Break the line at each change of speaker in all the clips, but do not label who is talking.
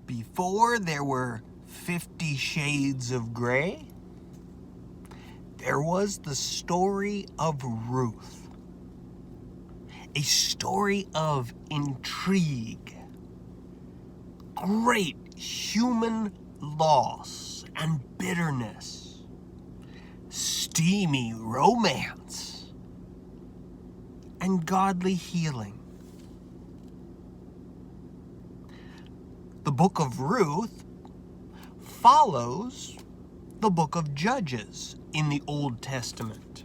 Before there were 50 Shades of Gray, there was the story of Ruth. A story of intrigue, great human loss and bitterness, steamy romance, and godly healing. The book of Ruth follows the book of Judges in the Old Testament.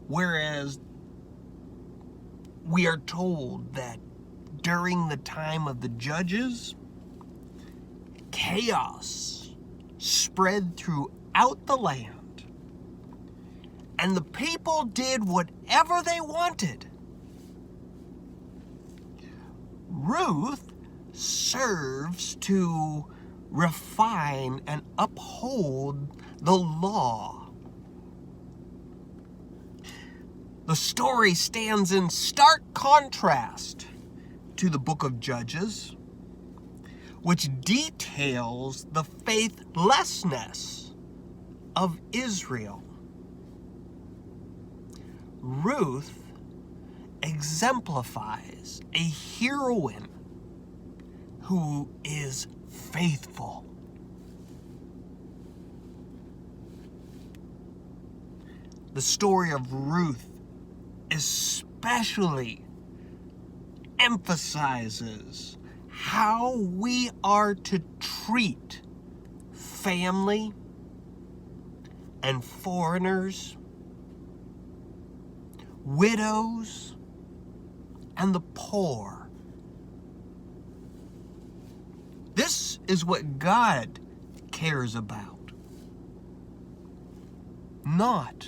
Whereas we are told that during the time of the Judges, chaos spread throughout the land, and the people did whatever they wanted. Ruth serves to refine and uphold the law. The story stands in stark contrast to the book of Judges, which details the faithlessness of Israel. Ruth exemplifies a heroine who is faithful. The story of Ruth especially emphasizes how we are to treat family and foreigners, widows, and the poor. This is what God cares about, not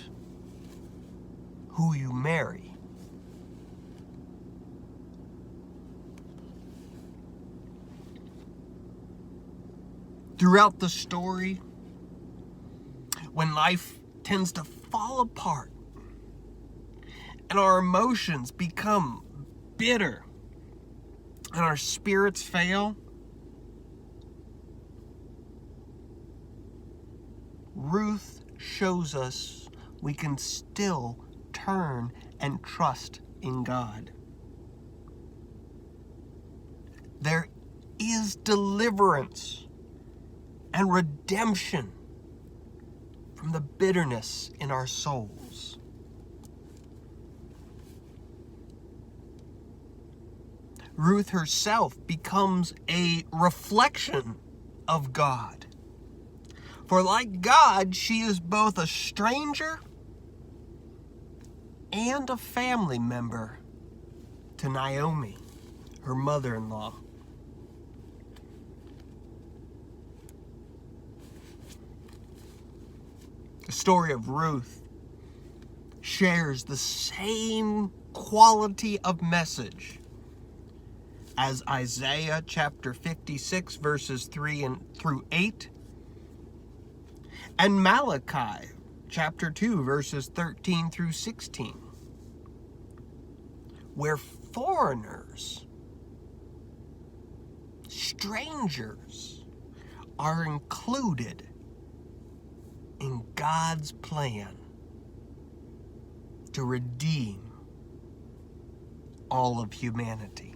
who you marry. Throughout the story, when life tends to fall apart and our emotions become bitter and our spirits fail, Ruth shows us we can still turn and trust in God. There is deliverance and redemption from the bitterness in our souls. Ruth herself becomes a reflection of God. For like God, she is both a stranger and a family member to Naomi, her mother-in-law. The story of Ruth shares the same quality of message as Isaiah chapter 56 verses 3 through 8 and Malachi chapter 2 verses 13 through 16, where foreigners, strangers, are included in God's plan to redeem all of humanity.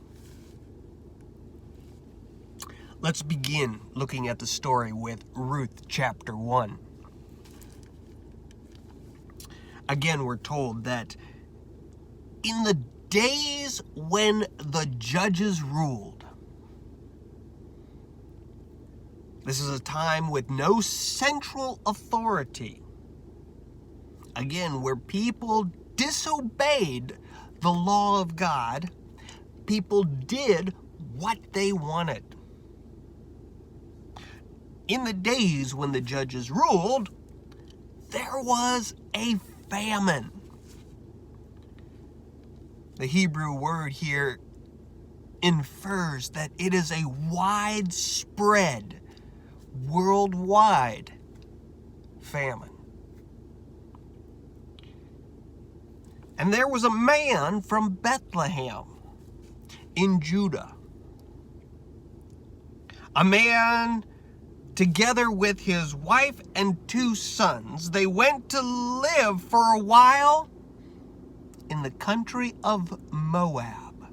Let's begin looking at the story with Ruth chapter 1. Again, we're told that in the days when the judges ruled, this is a time with no central authority. Again, where people disobeyed the law of God, people did what they wanted. In the days when the judges ruled, there was a famine. The Hebrew word here infers that it is a widespread, worldwide famine. And there was a man from Bethlehem in Judah. A man, together with his wife and 2 sons, they went to live for a while in the country of Moab.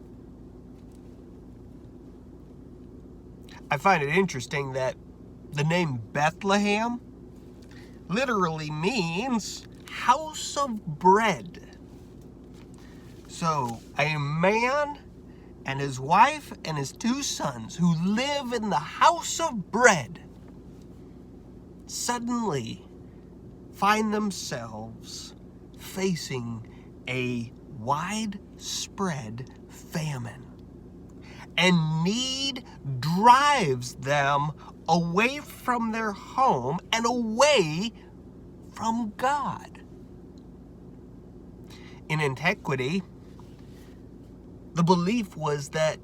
I find it interesting that the name Bethlehem literally means house of bread. So, a man and his wife and his 2 sons who live in the house of bread suddenly find themselves facing a widespread famine. And need drives them away from their home and away from God. In antiquity, the belief was that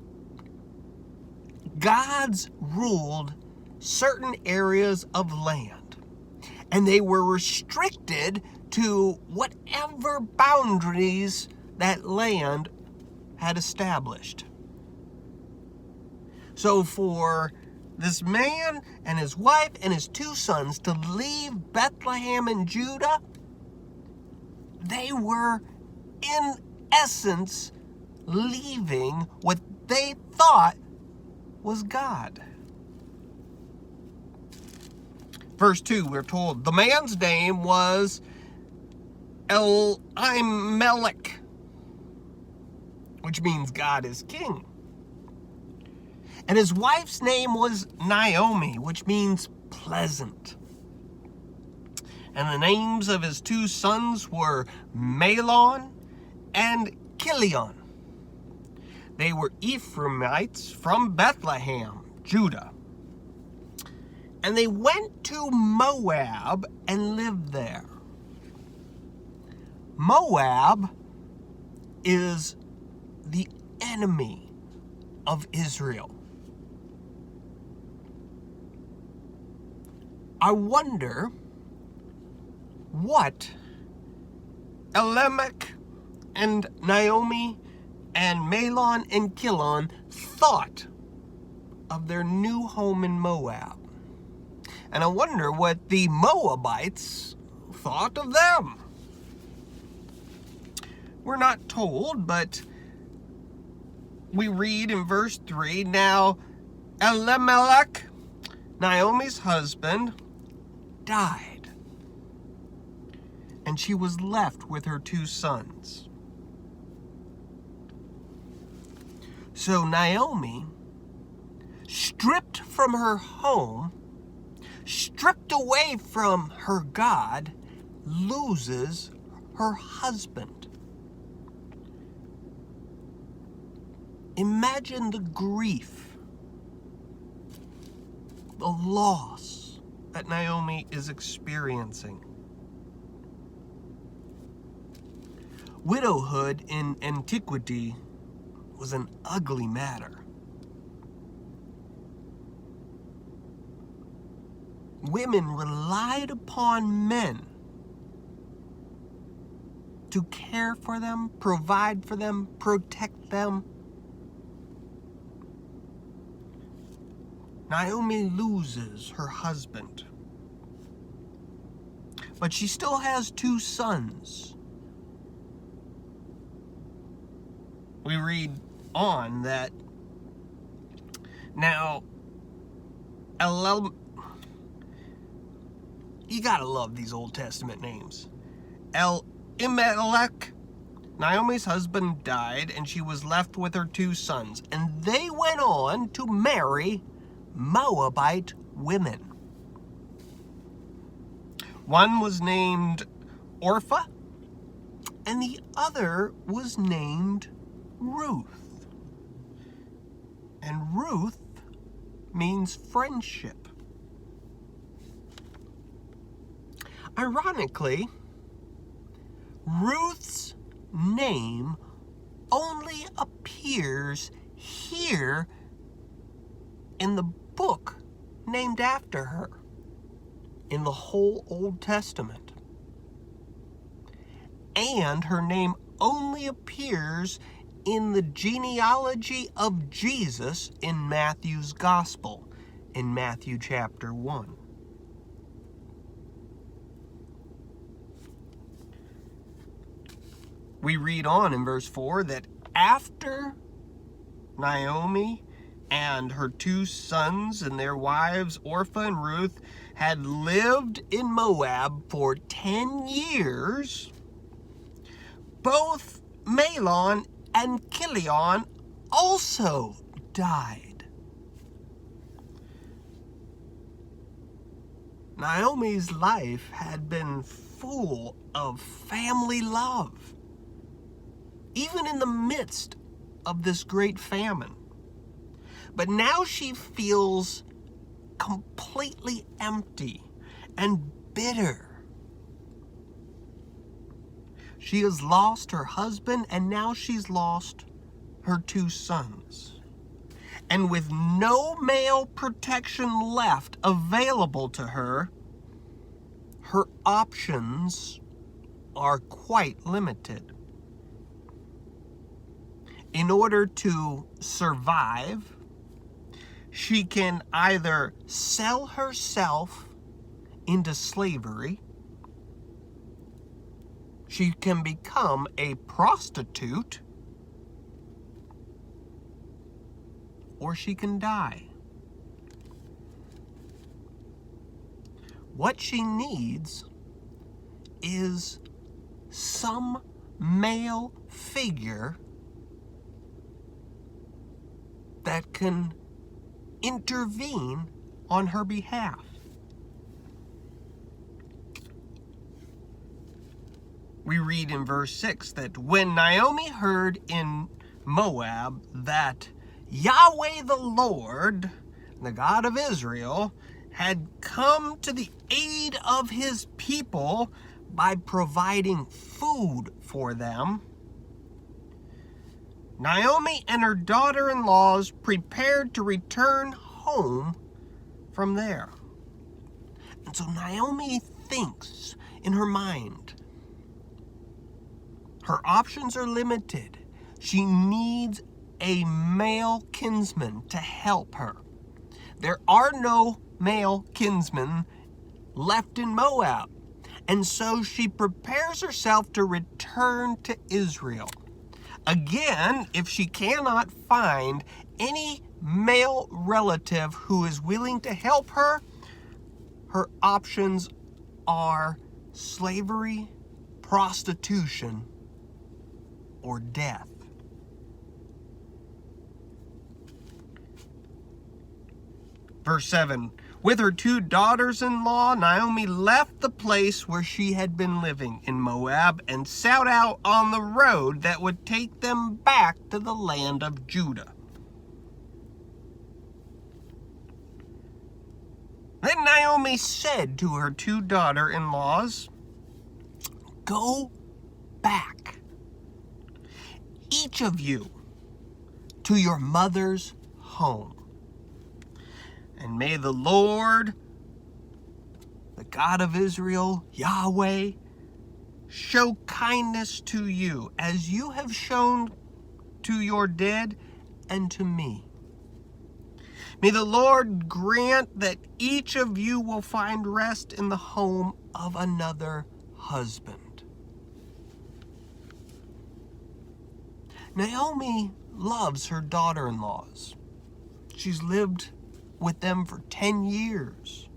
gods ruled certain areas of land, and they were restricted to whatever boundaries that land had established. So for this man and his wife and his 2 sons to leave Bethlehem in Judah, they were, in essence, leaving what they thought was God. Verse 2, we're told, the man's name was Elimelech, which means God is king. And his wife's name was Naomi, which means pleasant. And the names of his 2 sons were Mahlon and Chilion. They were Ephraimites from Bethlehem, Judah. And they went to Moab and lived there. Moab is the enemy of Israel. I wonder what Elimelech and Naomi and Mahlon and Chilion thought of their new home in Moab. And I wonder what the Moabites thought of them. We're not told, but we read in verse 3, now Elimelech, Naomi's husband, died, and she was left with her 2 sons. So Naomi, stripped from her home, stripped away from her God, loses her husband. Imagine the grief, the loss that Naomi is experiencing. Widowhood in antiquity was an ugly matter. Women relied upon men to care for them, provide for them, protect them. Naomi loses her husband, but she still has 2 sons. We read on that now you gotta love these Old Testament names. Elimelech, Naomi's husband, died, and she was left with her 2 sons, and they went on to marry Moabite women. One was named Orpah, and the other was named Ruth. And Ruth means friendship. Ironically, Ruth's name only appears here in the book named after her in the whole Old Testament. And her name only appears in the genealogy of Jesus in Matthew's Gospel, in Matthew chapter 1. We read on in verse 4 that after Naomi and her 2 sons and their wives, Orpah and Ruth, had lived in Moab for 10 years, both Mahlon and Chilion also died. Naomi's life had been full of family love, even in the midst of this great famine. But now she feels completely empty and bitter. She has lost her husband, and now she's lost her 2 sons. And with no male protection left available to her, her options are quite limited. In order to survive, she can either sell herself into slavery, she can become a prostitute, or she can die. What she needs is some male figure that can intervene on her behalf. We read in verse 6 that when Naomi heard in Moab that Yahweh the Lord, the God of Israel, had come to the aid of his people by providing food for them, Naomi and her daughter-in-laws prepared to return home from there. And so Naomi thinks in her mind, her options are limited. She needs a male kinsman to help her. There are no male kinsmen left in Moab. And so she prepares herself to return to Israel. Again, if she cannot find any male relative who is willing to help her, her options are slavery, prostitution, or death. Verse 7, with her 2 daughters-in-law, Naomi left the place where she had been living in Moab and set out on the road that would take them back to the land of Judah. Then Naomi said to her 2 daughter-in-laws, "Go back, each of you, to your mother's home. And may the Lord, the God of Israel, Yahweh, show kindness to you as you have shown to your dead and to me. May the Lord grant that each of you will find rest in the home of another husband." Naomi loves her daughter-in-laws. She's lived with them for 10 years.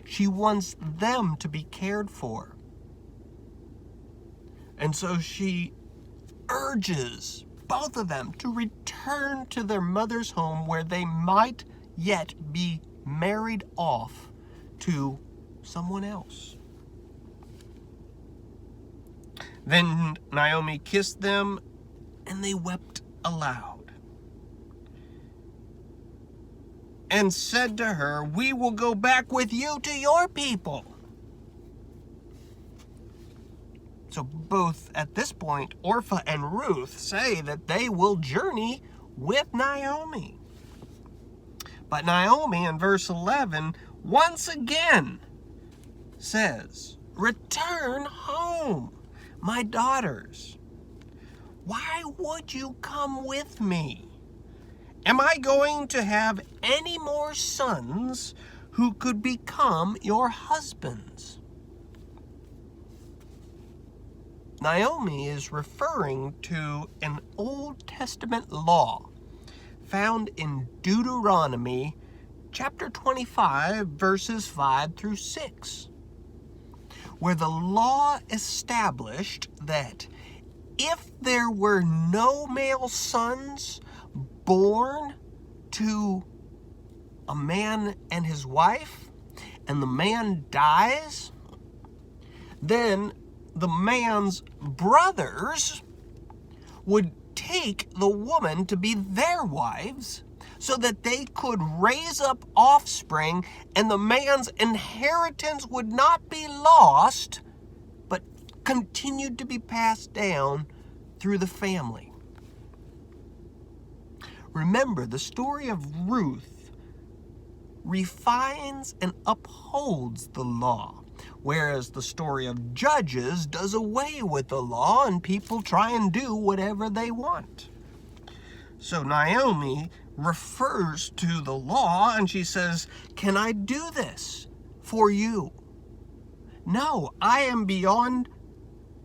She wants them to be cared for. And so she urges both of them to return to their mother's home where they might yet be married off to someone else. Then Naomi kissed them and they wept aloud and said to her, "We will go back with you to your people." So both at this point, Orpah and Ruth say that they will journey with Naomi. But Naomi in verse 11 once again says, "Return home, my daughters. Why would you come with me? Am I going to have any more sons who could become your husbands? Naomi is referring to an Old Testament law found in Deuteronomy chapter 25, verses 5 through 6, where the law established that if there were no male sons born to a man and his wife, and the man dies, then the man's brothers would take the woman to be their wives so that they could raise up offspring, and the man's inheritance would not be lost, but continued to be passed down through the family. Remember, the story of Ruth refines and upholds the law, whereas the story of Judges does away with the law and people try and do whatever they want. So Naomi refers to the law and she says, "Can I do this for you? No, I am beyond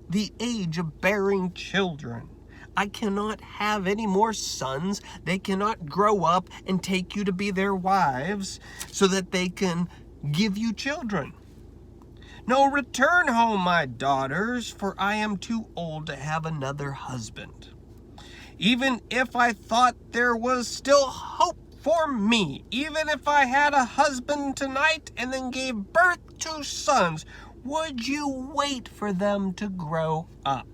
the age of bearing children. I cannot have any more sons. They cannot grow up and take you to be their wives so that they can give you children. No, return home, my daughters, for I am too old to have another husband. Even if I thought there was still hope for me, even if I had a husband tonight and then gave birth to sons, would you wait for them to grow up?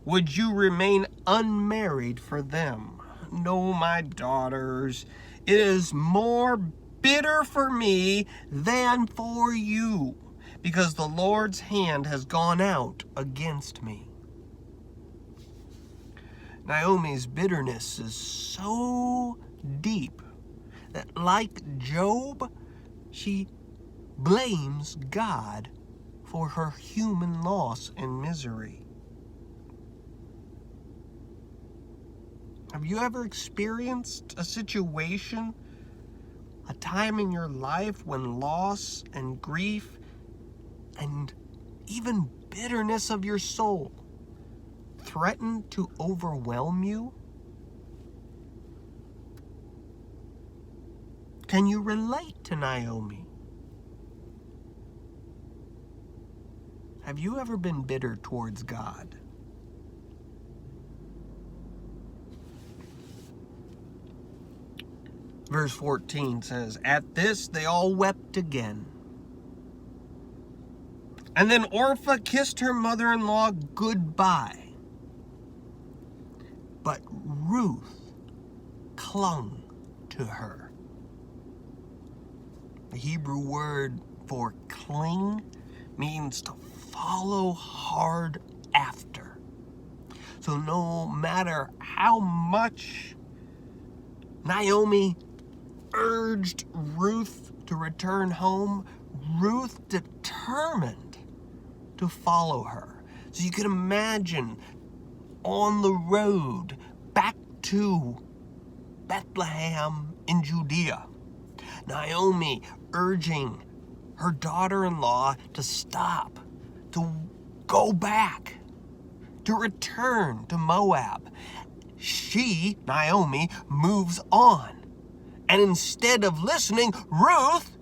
Would you remain unmarried for them? No, my daughters, it is more bitter for me than for you, because the Lord's hand has gone out against me." Naomi's bitterness is so deep that, like Job, she blames God for her human loss and misery. Have you ever experienced a situation, a time in your life when loss and grief and even bitterness of your soul threatened to overwhelm you? Can you relate to Naomi? Have you ever been bitter towards God? Verse 14 says, "At this they all wept again. And then Orpah kissed her mother-in-law goodbye. But Ruth clung to her." The Hebrew word for cling means to follow hard after. So no matter how much Naomi urged Ruth to return home, Ruth determined to follow her. So you can imagine on the road back to Bethlehem in Judea, Naomi urging her daughter-in-law to stop, to go back, to return to Moab. She, Naomi, moves on. And instead of listening, Ruth,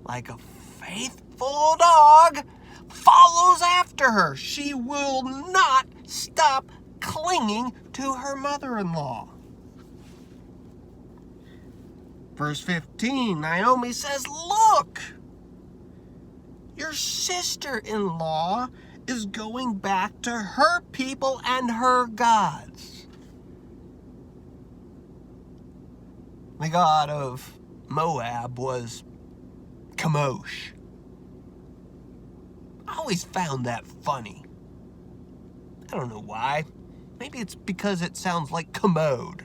like a faithful dog, follows after her. She will not stop clinging to her mother-in-law. Verse 15, Naomi says, "Look, your sister-in-law is going back to her people and her gods." The god of Moab was Chemosh. I always found that funny. I don't know why. Maybe it's because it sounds like commode.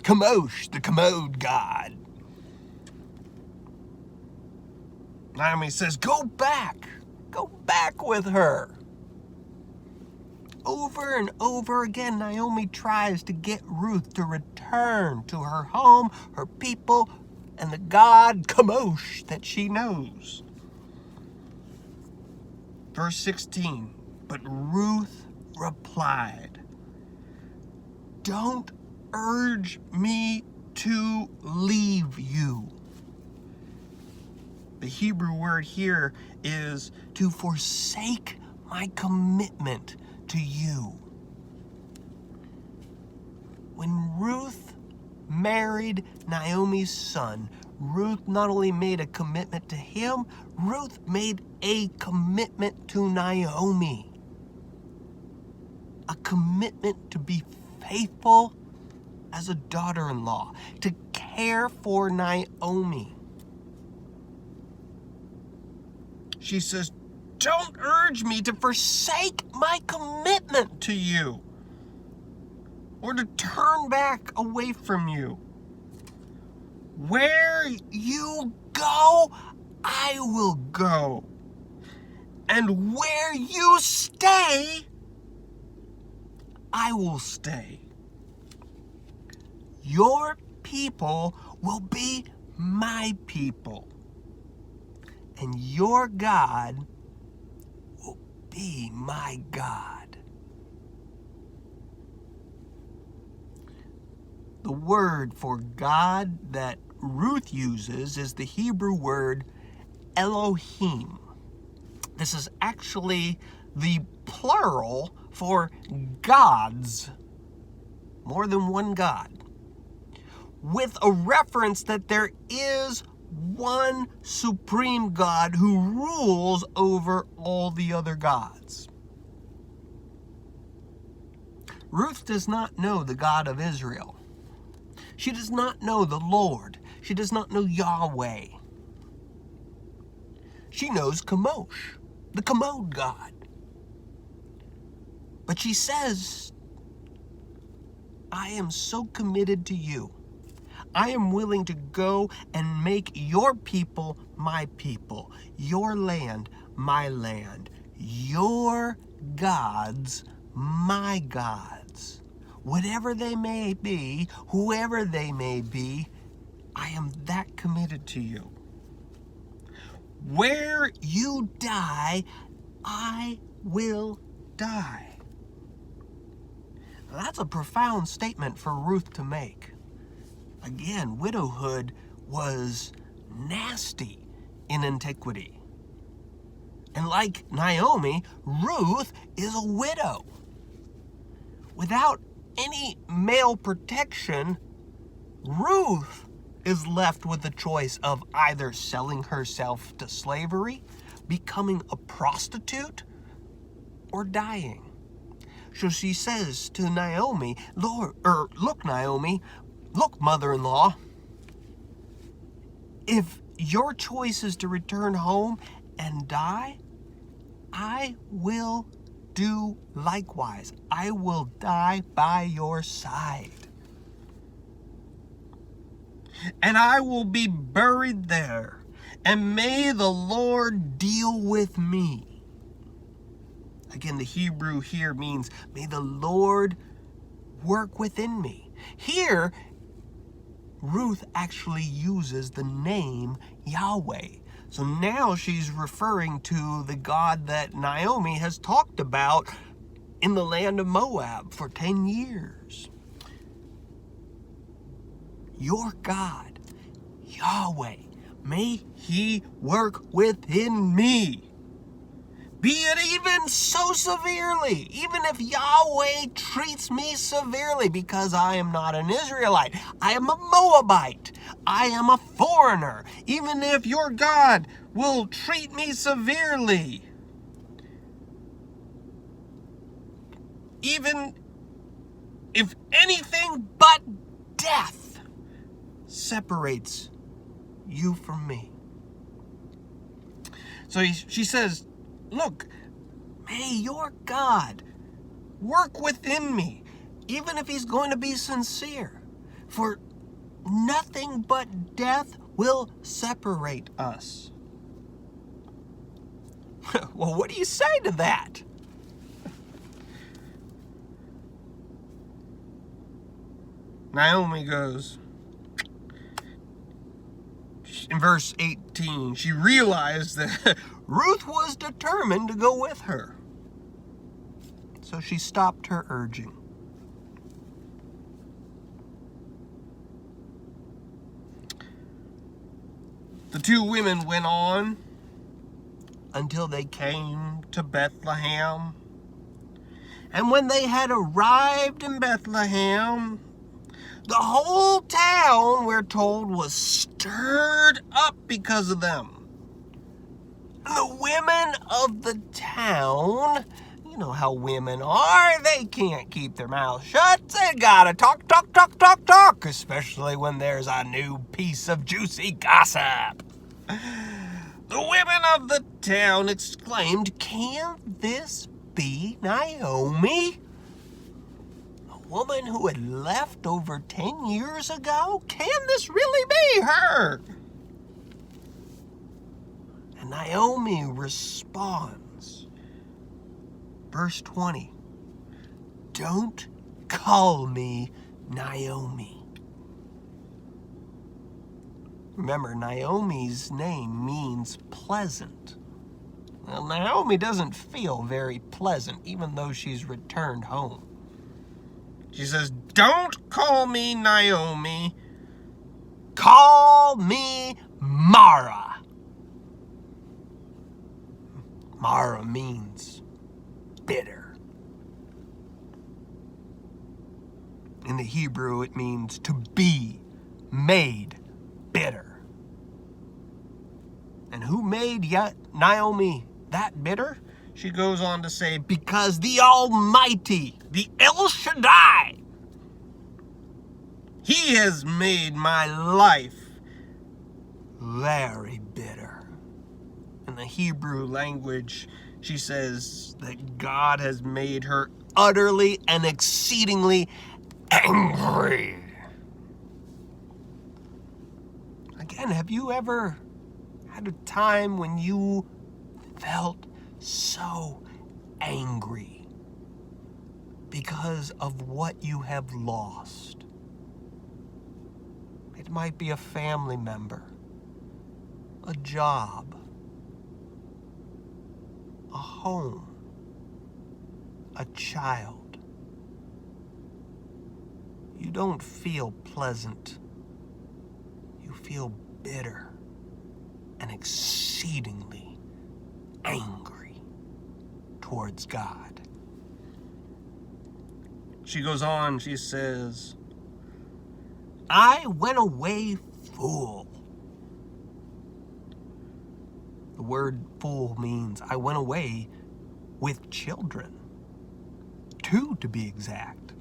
Chemosh, the commode god. Naomi says, go back with her. over and over again, Naomi tries to get Ruth to return to her home, her people, and the God Kamosh that she knows. Verse 16, but Ruth replied, "Don't urge me to leave you." The Hebrew word here is to forsake my commitment to you. When Ruth married Naomi's son, Ruth not only made a commitment to him, Ruth made a commitment to Naomi. A commitment to be faithful as a daughter-in-law, to care for Naomi. She says, "Don't urge me to forsake my commitment to you or to turn back away from you. Where you go, I will go. And where you stay, I will stay. Your people will be my people, and your God will be my God." The word for God that Ruth uses is the Hebrew word Elohim. This is actually the plural for gods, more than one God, with a reference that there is one supreme God who rules over all the other gods. Ruth does not know the God of Israel. She does not know the Lord. She does not know Yahweh. She knows Kamosh, the commode God. But she says, "I am so committed to you. I am willing to go and make your people my people, your land my land, your gods my gods. Whatever they may be, whoever they may be, I am that committed to you. Where you die, I will die." Now, that's a profound statement for Ruth to make. Again, widowhood was nasty in antiquity. And like Naomi, Ruth is a widow. Without any male protection, Ruth is left with the choice of either selling herself to slavery, becoming a prostitute, or dying. So she says to Naomi, "Look, Naomi, look, mother-in-law, if your choice is to return home and die, I will do likewise. I will die by your side. And I will be buried there, and may the Lord deal with me." Again, the Hebrew here means, may the Lord work within me. Here, Ruth actually uses the name Yahweh. So now she's referring to the God that Naomi has talked about in the land of Moab for 10 years. Your God, Yahweh, may he work within me. Be it even so severely, even if Yahweh treats me severely, because I am not an Israelite, I am a Moabite, I am a foreigner, even if your God will treat me severely, even if anything but death separates you from me. So she says, "Look, may your God work within me, even if he's going to be sincere, for nothing but death will separate us." Well, what do you say to that? Naomi goes, in verse 18, she realized that Ruth was determined to go with her. So she stopped her urging. The two women went on until they came to Bethlehem. And when they had arrived in Bethlehem, the whole town, we're told, was stirred up because of them. The women of the town, you know how women are, they can't keep their mouths shut. They gotta talk, talk, talk, talk, talk, especially when there's a new piece of juicy gossip. The women of the town exclaimed, "Can this be Naomi? A woman who had left over 10 years ago? Can this really be her?" And Naomi responds, verse 20, "Don't call me Naomi." Remember, Naomi's name means pleasant. Well, Naomi doesn't feel very pleasant, even though she's returned home. She says, "Don't call me Naomi. Call me Mara." Mara means bitter. In the Hebrew, it means to be made bitter. And who made Naomi that bitter? She goes on to say, because the Almighty, the El Shaddai, He has made my life very bitter. In the Hebrew language, she says that God has made her utterly and exceedingly angry. Again, have you ever had a time when you felt so angry because of what you have lost? It might be a family member, a job, a home, a child. You don't feel pleasant. You feel bitter and exceedingly angry towards God. She goes on, she says, "I went away full." The word full means I went away with children. 2 to be exact.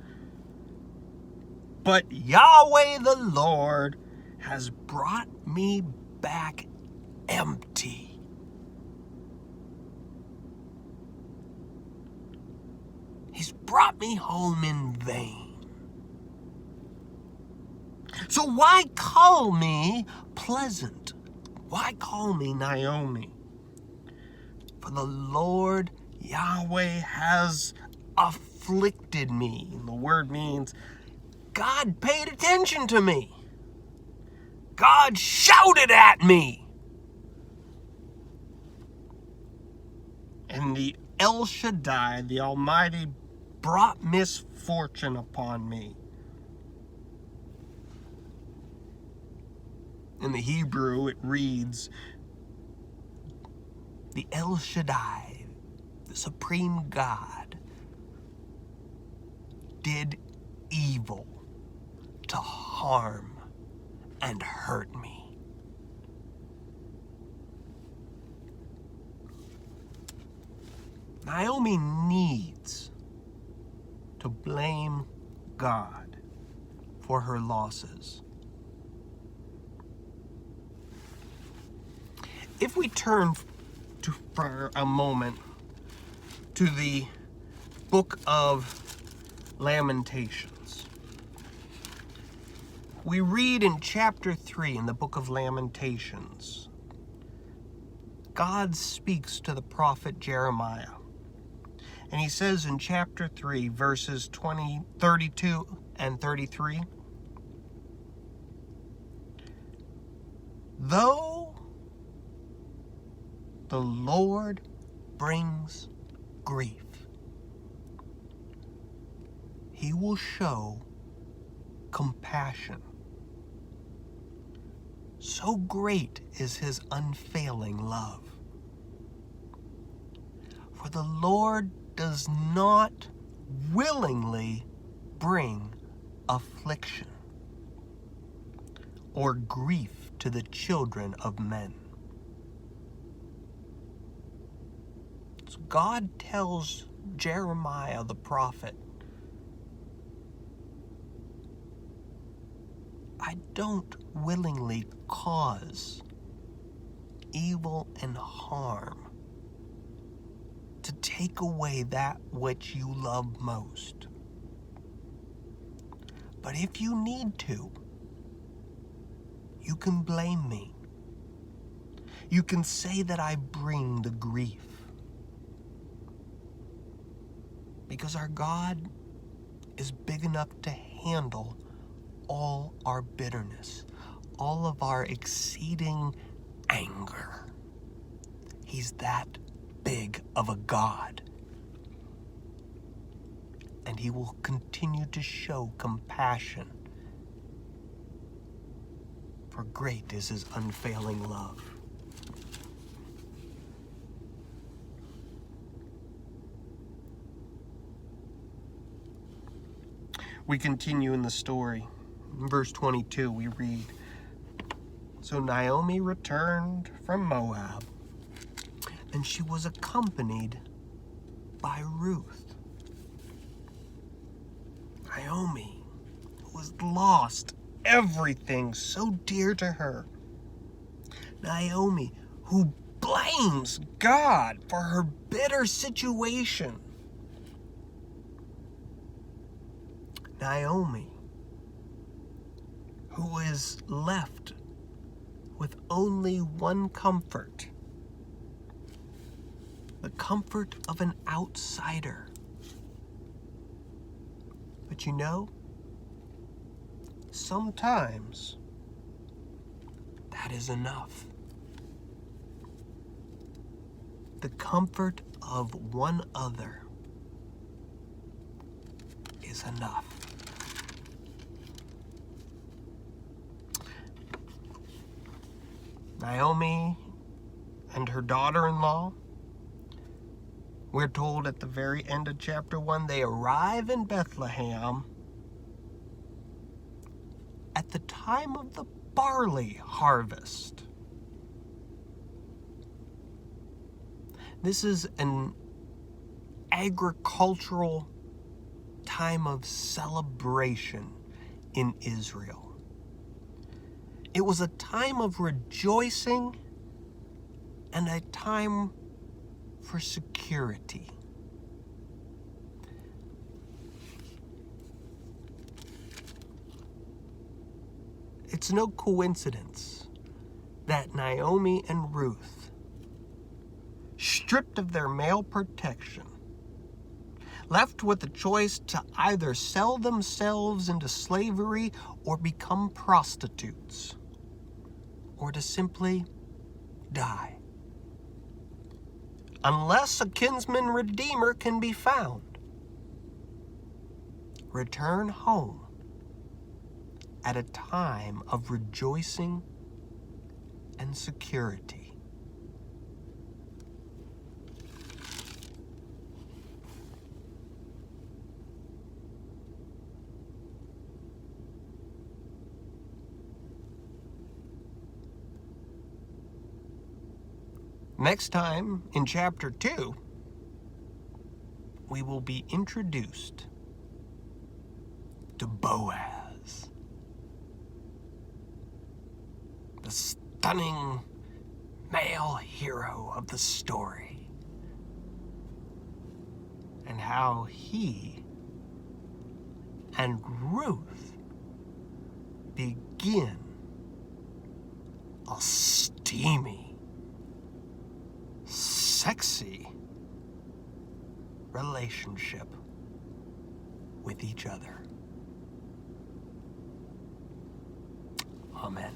But Yahweh the Lord has brought me back empty. He's brought me home in vain. So why call me pleasant? Why call me Naomi? For the Lord Yahweh has afflicted me. And the word means God paid attention to me. God shouted at me. And the El Shaddai, the Almighty, brought misfortune upon me. In the Hebrew, it reads, the El Shaddai, the supreme God, did evil to harm and hurt me. Naomi needs to blame God for her losses. If we turn for a moment to the book of Lamentations, we read in chapter 3 in the book of Lamentations, God speaks to the prophet Jeremiah. And he says in chapter 3, verses 32 and 33, Though the Lord brings grief, He will show compassion. So great is His unfailing love. For the Lord does not willingly bring affliction or grief to the children of men. So God tells Jeremiah the prophet, I don't willingly cause evil and harm to take away that which you love most. But if you need to, you can blame me. You can say that I bring the grief. Because our God is big enough to handle all our bitterness, all of our exceeding anger. He's that big of a God. And He will continue to show compassion. For great is His unfailing love. We continue in the story. In verse 22, we read, So Naomi returned from Moab, and she was accompanied by Ruth. Naomi, who has lost everything so dear to her. Naomi, who blames God for her bitter situation. Naomi, who is left with only one comfort, the comfort of an outsider. But you know, sometimes that is enough. The comfort of one other is enough. Naomi and her daughter-in-law, we're told at the very end of chapter 1, they arrive in Bethlehem at the time of the barley harvest. This is an agricultural time of celebration in Israel. It was a time of rejoicing and a time for security. It's no coincidence that Naomi and Ruth, stripped of their male protection, left with the choice to either sell themselves into slavery or become prostitutes, or to simply die, unless a kinsman redeemer can be found. Return home at a time of rejoicing and security. Next time, in chapter 2, we will be introduced to Boaz, the stunning male hero of the story, and how he and Ruth begin a steamy, sexy relationship with each other. Amen.